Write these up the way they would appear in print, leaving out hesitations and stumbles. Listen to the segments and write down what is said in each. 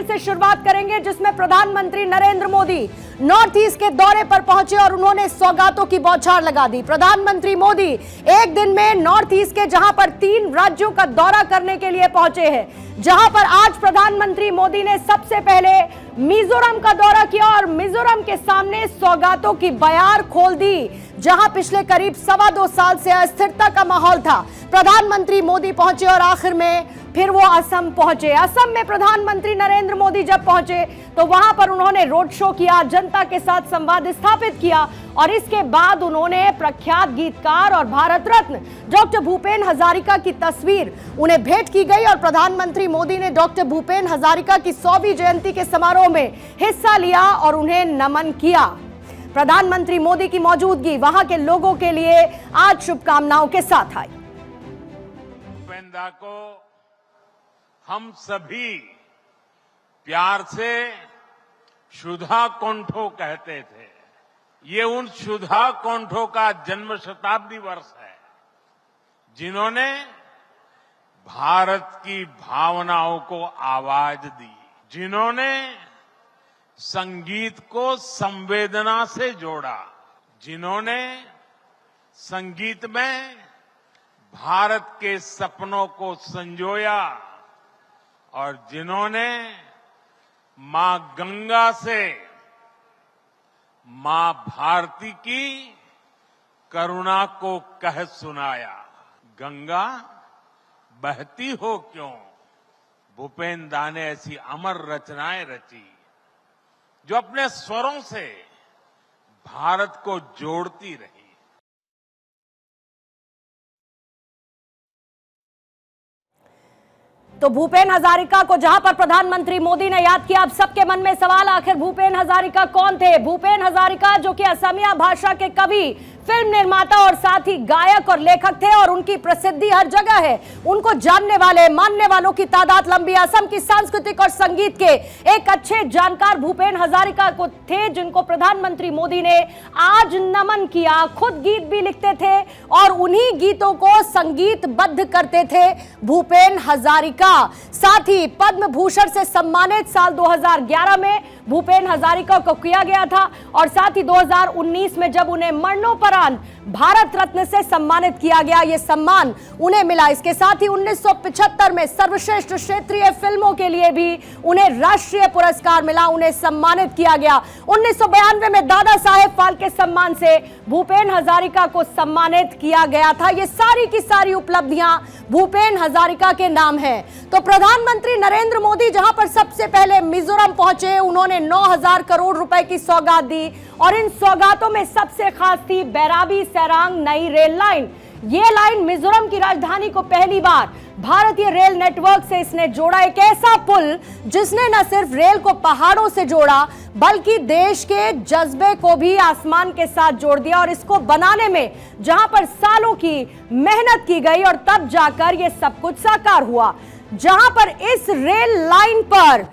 से शुरुआत करेंगे, जिसमें प्रधानमंत्री नरेंद्र मोदी नॉर्थ ईस्ट के दौरे पर पहुंचे और उन्होंने सौगातों की बौछार लगा दी। प्रधानमंत्री मोदी एक दिन में नॉर्थ ईस्ट के जहां पर 3 राज्यों का दौरा करने के लिए पहुंचे हैं, जहां पर आज प्रधानमंत्री मोदी ने सबसे पहले मिजोरम का दौरा किया और मिजोरम के सामने सौगातों की बयार खोल दी, जहां पिछले करीब 2.25 साल से अस्थिरता का माहौल था। प्रधानमंत्री मोदी पहुंचे और आखिर में फिर वो असम पहुंचे। असम में प्रधानमंत्री नरेंद्र मोदी जब पहुंचे तो वहां पर उन्होंने रोड शो किया, जनता के साथ संवाद स्थापित किया और इसके बाद उन्होंने प्रख्यात गीतकार और भारत रत्न डॉक्टर भूपेन हजारिका की तस्वीर उन्हें भेंट की गई और प्रधानमंत्री मोदी ने डॉक्टर भूपेन हजारिका की 100वीं जयंती के समारोह में हिस्सा लिया और उन्हें नमन किया। प्रधानमंत्री मोदी की मौजूदगी वहां के लोगों के लिए आज शुभकामनाओं के साथ आई। भूपेंदा को हम सभी प्यार से सुधा कौंठो कहते थे। ये उन सुधा कौंठो का जन्म शताब्दी वर्ष है, जिन्होंने भारत की भावनाओं को आवाज दी, जिन्होंने संगीत को संवेदना से जोड़ा, जिन्होंने संगीत में भारत के सपनों को संजोया और जिन्होंने मां गंगा से मां भारती की करुणा को कह सुनाया। गंगा बहती हो क्यों, भूपेन दा ने ऐसी अमर रचनाएं रची जो अपने स्वरों से भारत को जोड़ती रही। तो भूपेन हजारिका को जहां पर प्रधानमंत्री मोदी ने याद किया, अब सबके मन में सवाल, आखिर भूपेन हजारिका कौन थे? भूपेन हजारिका जो कि असमिया भाषा के कवि, फिल्म निर्माता और साथ ही गायक और लेखक थे और उनकी प्रसिद्धि हर जगह है। उनको जानने वाले, मानने वालों की तादाद लंबी। असम की सांस्कृतिक और संगीत के एक अच्छे जानकार भूपेन हजारिका को थे, जिनको प्रधानमंत्री मोदी ने आज नमन किया। खुद गीत भी लिखते थे और उन्हीं गीतों को संगीतबद्ध करते थे भूपेन हजारिका। साथ ही पद्म भूषण से सम्मानित साल 2011 में भूपेन हजारिका को किया गया था और साथ ही 2019 में जब उन्हें मरणोपरांत भारत रत्न से सम्मानित किया गया, यह सम्मान उन्हें मिला। इसके साथ ही 1975 में सर्वश्रेष्ठ क्षेत्रीय फिल्मों के लिए भी उन्हें राष्ट्रीय पुरस्कार मिला, उन्हें सम्मानित किया गया। 1992 में दादा साहेब फाल्के सम्मान से भूपेन हजारिका को सम्मानित किया गया था। ये सारी की सारी उपलब्धियां भूपेन हजारिका के नाम है। तो प्रधानमंत्री नरेंद्र मोदी जहां पर सबसे पहले मिजोरम पहुंचे, उन्होंने 9,000 करोड़ रुपए की सौगात दी और इन सौगातों में सबसे खास थी बैराबी सरांग नई रेल लाइन। ये लाइन मिजोरम की राजधानी को पहली बार भारतीय रेल नेटवर्क से इसने जोड़ा, एक ऐसा पुल जिसने न सिर्फ रेल को पहाड़ों से जोड़ा बल्कि देश के जज्बे को भी आसमान के साथ जोड़ दिया। और इसको बनाने में जहां पर सालों की मेहनत की गई और तब जाकर यह सब कुछ साकार हुआ। जहां पर इस रेल लाइन पर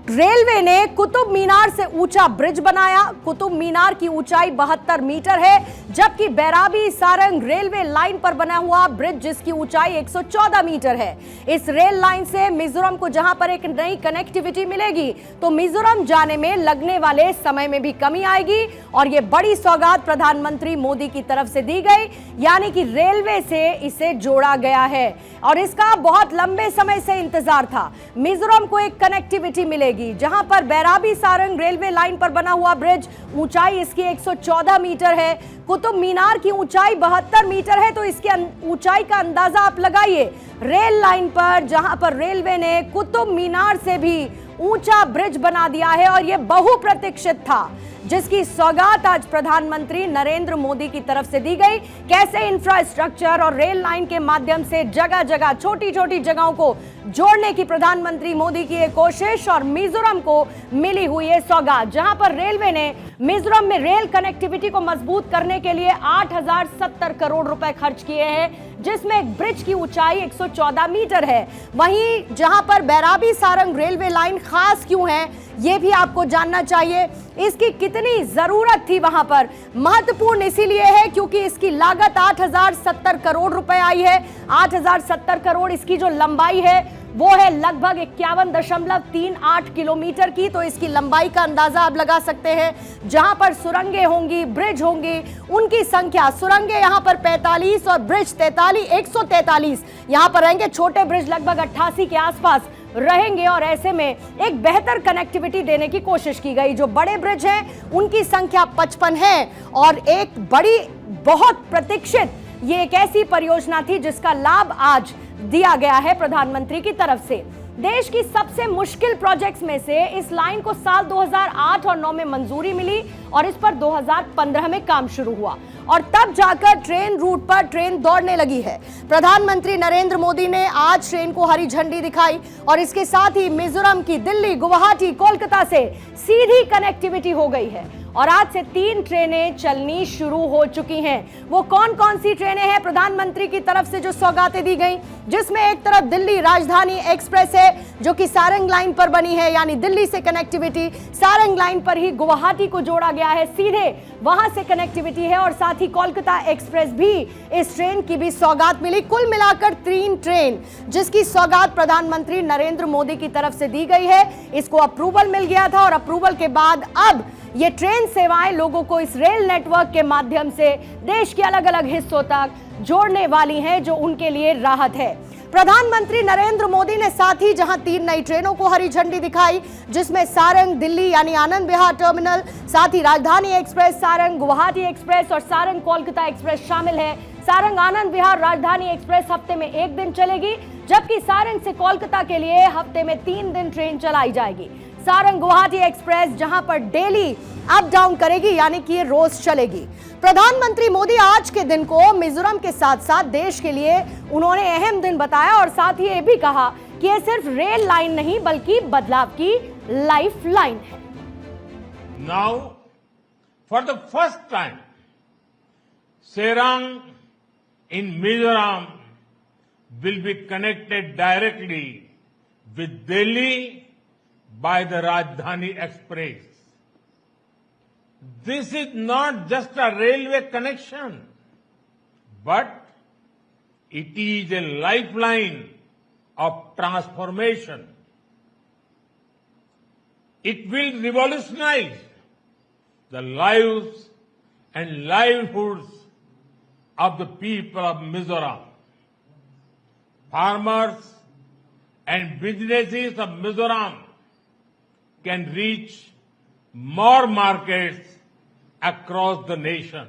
रेलवे ने कुतुब मीनार से ऊंचा ब्रिज बनाया। कुतुब मीनार की ऊंचाई 72 मीटर है, जबकि बैराबी सारंग रेलवे लाइन पर बना हुआ ब्रिज जिसकी ऊंचाई 114 मीटर है। इस रेल लाइन से मिजोरम को जहां पर एक नई कनेक्टिविटी मिलेगी तो मिजोरम जाने में लगने वाले समय में भी कमी आएगी और यह बड़ी सौगात प्रधानमंत्री मोदी की तरफ से दी गई, यानी कि रेलवे से इसे जोड़ा गया है और इसका बहुत लंबे समय से इंतजार था। मिजोरम को एक कनेक्टिविटी मिलेगी जहां पर बैराबी सारंग रेलवे लाइन पर बना हुआ ब्रिज, ऊंचाई इसकी 114 मीटर है, कुतुब मीनार की ऊंचाई 72 मीटर है। तो इसकी ऊंचाई का अंदाजा आप लगाइए। रेल लाइन पर जहां पर रेलवे ने कुतुब मीनार से भी ऊंचा ब्रिज बना दिया है और यह बहुप्रतीक्षित था, जिसकी सौगात आज प्रधानमंत्री नरेंद्र मोदी की तरफ से दी गई। कैसे इंफ्रास्ट्रक्चर और रेल लाइन के माध्यम से जगह जगह छोटी छोटी जगहों को जोड़ने की प्रधानमंत्री मोदी की एक कोशिश और मिजोरम को मिली हुई है सौगात, जहां पर रेलवे ने मिजोरम में रेल कनेक्टिविटी को मजबूत करने के लिए 8,070 करोड़ रुपए खर्च किए हैं, जिसमें एक ब्रिज की ऊंचाई 114 मीटर है। वहीं जहां पर बैराबी सारंग रेलवे लाइन खास क्यों है, यह भी आपको जानना चाहिए। इसकी कितनी जरूरत थी वहां पर, महत्वपूर्ण इसीलिए है क्योंकि इसकी लागत 8,070 करोड़ रुपए आई है। 8,070 करोड़ इसकी जो लंबाई है वो है लगभग 51.38 किलोमीटर की। तो इसकी लंबाई का अंदाजा आप लगा सकते हैं। जहां पर सुरंगें होंगी, ब्रिज होंगे, उनकी संख्या, सुरंगें यहां पर 45 और ब्रिज 143 यहां पर रहेंगे। छोटे ब्रिज लगभग 88 के आसपास रहेंगे और ऐसे में एक बेहतर कनेक्टिविटी देने की कोशिश की गई। जो बड़े ब्रिज हैं उनकी संख्या 55 है और एक बड़ी बहुत प्रतीक्षित ये एक ऐसी परियोजना थी जिसका लाभ आज दिया गया है प्रधानमंत्री की तरफ से। देश की सबसे मुश्किल प्रोजेक्ट्स में से इस लाइन को साल 2008 और 9 में मंजूरी मिली और इस पर 2015 में काम शुरू हुआ और तब जाकर ट्रेन रूट पर ट्रेन दौड़ने लगी है। प्रधानमंत्री नरेंद्र मोदी ने आज ट्रेन को हरी झंडी दिखाई और इसके साथ ही मिजोरम की दिल्ली, गुवाहाटी, कोलकाता से सीधी कनेक्टिविटी हो गई है और आज से 3 ट्रेनें चलनी शुरू हो चुकी हैं। वो कौन कौन सी ट्रेनें हैं प्रधानमंत्री की तरफ से जो सौगातें दी गई, जिसमें एक तरफ दिल्ली राजधानी एक्सप्रेस है जो कि सारंग लाइन पर बनी है, यानी दिल्ली से कनेक्टिविटी, सारंग लाइन पर ही गुवाहाटी को जोड़ा गया है, सीधे वहां से कनेक्टिविटी है और साथ ही कोलकाता एक्सप्रेस भी, इस ट्रेन की भी सौगात मिली। कुल मिलाकर 3 ट्रेन जिसकी सौगात प्रधानमंत्री नरेंद्र मोदी की तरफ से दी गई है। इसको अप्रूवल मिल गया था और अप्रूवल के बाद अब ये ट्रेन सेवाएं लोगों को इस रेल नेटवर्क के माध्यम से देश के अलग अलग हिस्सों तक जोड़ने वाली हैं, जो उनके लिए राहत है। प्रधानमंत्री नरेंद्र मोदी ने साथ ही जहां 3 नई ट्रेनों को हरी झंडी दिखाई, जिसमें सारंग दिल्ली यानी आनंद विहार टर्मिनल, साथ ही राजधानी एक्सप्रेस, सारंग गुवाहाटी एक्सप्रेस और सारंग कोलकाता एक्सप्रेस शामिल है। सारंग आनंद विहार राजधानी एक्सप्रेस हफ्ते में 1 दिन चलेगी, जबकि सारंग से कोलकाता के लिए हफ्ते में 3 दिन ट्रेन चलाई जाएगी। सारंग गुवाहाटी एक्सप्रेस जहां पर डेली अप डाउन करेगी, यानी कि ये रोज चलेगी। प्रधानमंत्री मोदी आज के दिन को मिजोरम के साथ साथ देश के लिए उन्होंने अहम दिन बताया और साथ ही ये भी कहा कि ये सिर्फ रेल लाइन नहीं बल्कि बदलाव की लाइफ लाइन है। Now for the first time Sairang in Mizoram will be connected directly with Delhi by the Rajdhani Express. This is not just a railway connection, but it is a lifeline of transformation. It will revolutionize the lives and livelihoods of the people of Mizoram. Farmers and businesses of Mizoram can reach more markets across the nation.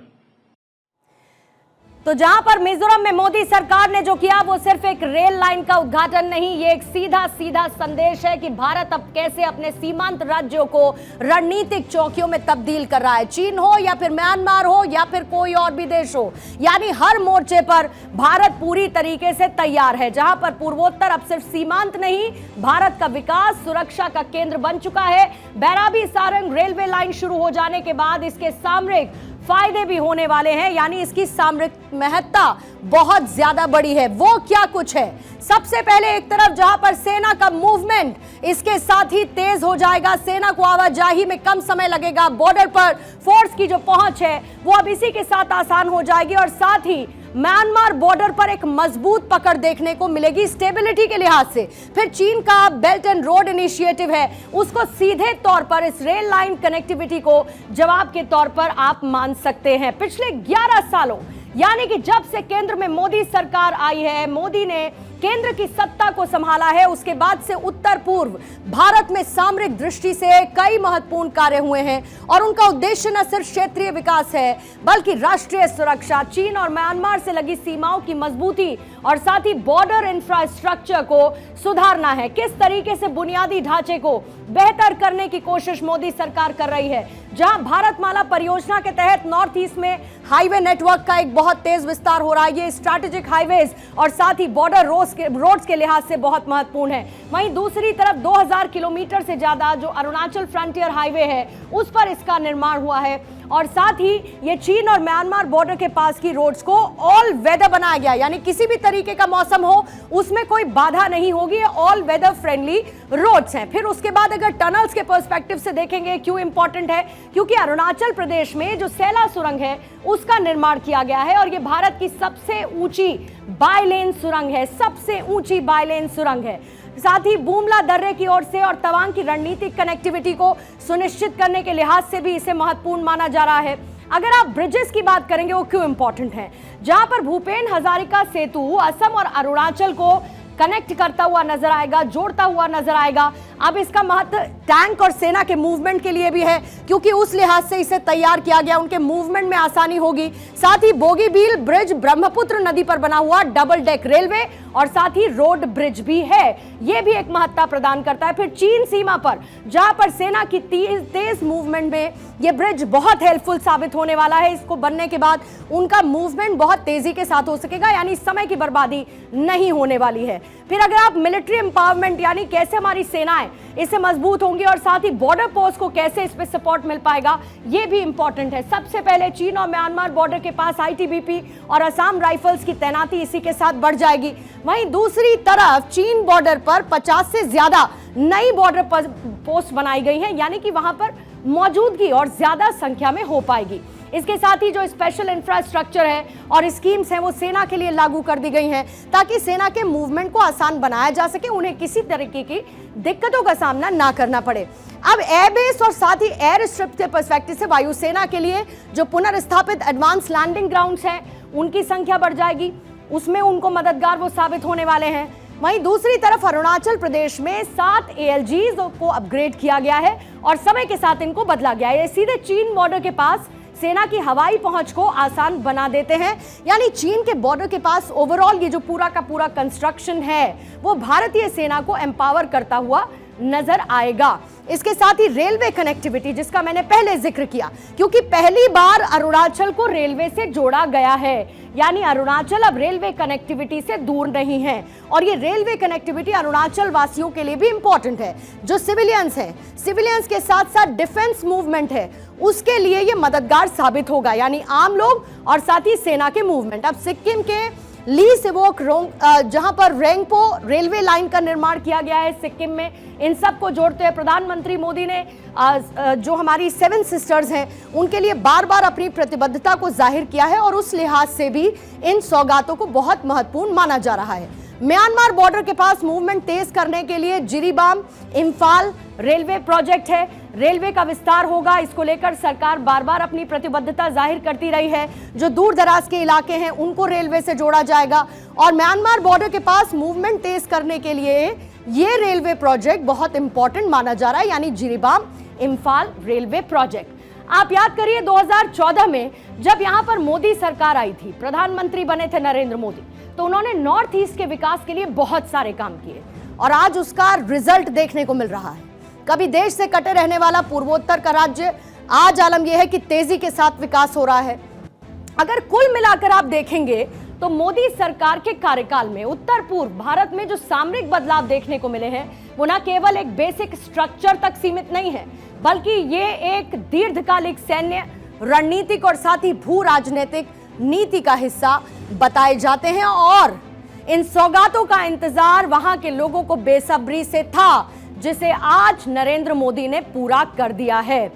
तो जहां पर मिजोरम में मोदी सरकार ने जो किया वो सिर्फ एक रेल लाइन का उद्घाटन नहीं, ये एक सीधा सीधा संदेश है कि भारत अब कैसे अपने सीमांत राज्यों को रणनीतिक चौकियों में तब्दील कर रहा है। चीन हो या फिर म्यांमार हो या फिर कोई और भी देश हो, यानी हर मोर्चे पर भारत पूरी तरीके से तैयार है। जहां पर पूर्वोत्तर अब सिर्फ सीमांत नहीं, भारत का विकास सुरक्षा का केंद्र बन चुका है। बैराबी सारंग रेलवे लाइन शुरू हो जाने के बाद इसके सामरिक फायदे भी होने वाले हैं, यानी इसकी सामरिक महत्ता बहुत ज्यादा बड़ी है। वो क्या कुछ है? सबसे पहले एक तरफ जहां पर सेना का मूवमेंट इसके साथ ही तेज हो जाएगा, सेना को आवाजाही में कम समय लगेगा, बॉर्डर पर फोर्स की जो पहुंच है वो अब इसी के साथ आसान हो जाएगी और साथ ही म्यांमार बॉर्डर पर एक मजबूत पकड़ देखने को मिलेगी स्टेबिलिटी के लिहाज से। फिर चीन का बेल्ट एंड रोड इनिशिएटिव है, उसको सीधे तौर पर इस रेल लाइन कनेक्टिविटी को जवाब के तौर पर आप मान सकते हैं। पिछले 11 सालों यानी कि जब से केंद्र में मोदी सरकार आई है, मोदी ने केंद्र की सत्ता को संभाला है, उसके बाद से उत्तर पूर्व भारत में सामरिक दृष्टि से कई महत्वपूर्ण कार्य हुए हैं और उनका उद्देश्य न सिर्फ क्षेत्रीय विकास है बल्कि राष्ट्रीय सुरक्षा, चीन और म्यांमार से लगी सीमाओं की मजबूती और साथ ही बॉर्डर इंफ्रास्ट्रक्चर को सुधारना है। किस तरीके से बुनियादी ढांचे को बेहतर करने की कोशिश मोदी सरकार कर रही है। जहां भारतमाला परियोजना के तहत नॉर्थ ईस्ट में हाईवे नेटवर्क का एक बहुत तेज विस्तार हो रहा है, ये स्ट्रैटेजिक हाईवेज और साथ ही बॉर्डर रोड्स के लिहाज से बहुत महत्वपूर्ण है। वहीं दूसरी तरफ 2000 किलोमीटर से ज्यादा जो अरुणाचल फ्रंटियर हाईवे है उस पर इसका निर्माण हुआ है और साथ ही ये चीन और म्यांमार बॉर्डर के पास की रोड्स को ऑल वेदर बनाया गया, यानी किसी भी तरीके का मौसम हो उसमें कोई बाधा नहीं होगी, ये ऑल वेदर फ्रेंडली रोड्स हैं। फिर उसके बाद अगर टनल्स के पर्सपेक्टिव से देखेंगे, क्यों इंपॉर्टेंट है? क्योंकि अरुणाचल प्रदेश में जो सेला सुरंग है उसका निर्माण किया गया है और ये भारत की सबसे ऊंची बायलेन सुरंग है, सबसे ऊंची बायलेन सुरंग है। साथ ही बूमला दर्रे की ओर से और तवांग की रणनीतिक कनेक्टिविटी को सुनिश्चित करने के लिहाज से भी इसे महत्वपूर्ण माना जा रहा है। अगर आप ब्रिजेस की बात करेंगे, वो क्यों इंपॉर्टेंट है? जहां पर भूपेन हजारिका सेतु असम और अरुणाचल को कनेक्ट करता हुआ नजर आएगा, जोड़ता हुआ नजर आएगा। अब इसका महत्व टैंक और सेना के मूवमेंट के लिए भी है, क्योंकि उस लिहाज से इसे तैयार किया गया, उनके मूवमेंट में आसानी होगी। साथ ही बोगीबील ब्रिज ब्रह्मपुत्र नदी पर बना हुआ डबल डेक रेलवे और साथ ही रोड ब्रिज भी है, यह भी एक महत्ता प्रदान करता है। फिर चीन सीमा पर, जहां पर सेना की तेज मूवमेंट में यह ब्रिज बहुत हेल्पफुल साबित होने वाला है। इसको बनने के बाद उनका मूवमेंट बहुत तेजी के साथ हो सकेगा, यानी समय की बर्बादी नहीं होने वाली है। फिर अगर आप मिलिट्री एम्पावरमेंट, यानी कैसे हमारी सेनाएं इससे मजबूत होंगी और साथ ही बॉर्डर पोस्ट को कैसे इस पे सपोर्ट मिल पाएगा, ये भी इंपॉर्टेंट है। सबसे पहले चीन और म्यांमार बॉर्डर के पास आईटीबीपी और असम राइफल्स की तैनाती इसी के साथ बढ़ जाएगी। वहीं दूसरी तरफ चीन बॉर्डर पर 50 से ज्यादा नई बॉर्डर पोस्ट बनाई गई हैं, यानी कि वहां पर मौजूदगी और ज्यादा संख्या में हो पाएगी। इसके साथ ही जो स्पेशल इंफ्रास्ट्रक्चर है और स्कीम्स हैं, वो सेना के लिए लागू कर दी गई हैं, ताकि सेना के मूवमेंट को आसान बनाया जा सके, उन्हें किसी तरीके की दिक्कतों का सामना ना करना पड़े। अब एयरबेस और साथ ही एयर स्ट्रिप के पर्सपेक्टिव से वायुसेना के लिए जो पुनर्स्थापित एडवांस लैंडिंग ग्राउंड्स हैं, उनकी संख्या बढ़ जाएगी, उसमें उनको मददगार वो साबित होने वाले हैं। वहीं दूसरी तरफ अरुणाचल प्रदेश में 7 ALGs को अपग्रेड किया गया है और समय के साथ इनको बदला गया है। ये सीधे चीन बॉर्डर के पास सेना की हवाई पहुंच को आसान बना देते हैं, यानी चीन के बॉर्डर के पास ओवरऑल ये जो पूरा का पूरा कंस्ट्रक्शन है, वो भारतीय सेना को एम्पावर करता हुआ नजर आएगा। इसके साथ ही रेलवे कनेक्टिविटी, जिसका मैंने पहले जिक्र किया, क्योंकि पहली बार अरुणाचल को रेलवे से जोड़ा गया है, यानी अरुणाचल अब रेलवे कनेक्टिविटी से दूर नहीं है। और ये रेलवे कनेक्टिविटी अरुणाचल वासियों के लिए भी इंपॉर्टेंट है। जो सिविलियंस हैं, सिविलियंस के साथ साथ डिफेंस मूवमेंट है, उसके लिए ये मददगार साबित होगा, यानी आम लोग और साथ ही सेना के मूवमेंट। अब सिक्किम के ली सिवोक जहां पर रेंगपो रेलवे लाइन का निर्माण किया गया है सिक्किम में, इन सब को जोड़ते हुए प्रधानमंत्री मोदी ने जो हमारी 7 सिस्टर्स हैं, उनके लिए बार बार अपनी प्रतिबद्धता को जाहिर किया है और उस लिहाज से भी इन सौगातों को बहुत महत्वपूर्ण माना जा रहा है। म्यांमार बॉर्डर के पास मूवमेंट तेज करने के लिए जिरीबाम इम्फाल रेलवे प्रोजेक्ट है, रेलवे का विस्तार होगा। इसको लेकर सरकार बार बार अपनी प्रतिबद्धता जाहिर करती रही है। जो दूर दराज के इलाके हैं, उनको रेलवे से जोड़ा जाएगा और म्यांमार बॉर्डर के पास मूवमेंट तेज करने के लिए ये रेलवे प्रोजेक्ट बहुत इंपॉर्टेंट माना जा रहा है, यानी जिरीबाम इम्फाल रेलवे प्रोजेक्ट। आप याद करिए 2014 में जब यहां पर मोदी सरकार आई थी, प्रधानमंत्री बने थे नरेंद्र मोदी, तो उन्होंने नॉर्थ ईस्ट के विकास के लिए बहुत सारे काम किए और आज उसका रिजल्ट देखने को मिल रहा है। कभी देश से कटे रहने वाला पूर्वोत्तर का राज्य, आज आलम यह है कि तेजी के साथ विकास हो रहा है। अगर कुल मिलाकर आप देखेंगे तो मोदी सरकार के कार्यकाल में उत्तर पूर्व भारत में जो सामरिक बदलाव देखने को मिले हैं, वो न केवल एक बेसिक स्ट्रक्चर तक सीमित नहीं है, बल्कि ये एक दीर्घकालिक सैन्य रणनीतिक और साथ ही भू राजनीतिक नीति का हिस्सा बताए जाते हैं। और इन सौगातों का इंतजार वहां के लोगों को बेसब्री से था, जिसे आज नरेंद्र मोदी ने पूरा कर दिया है।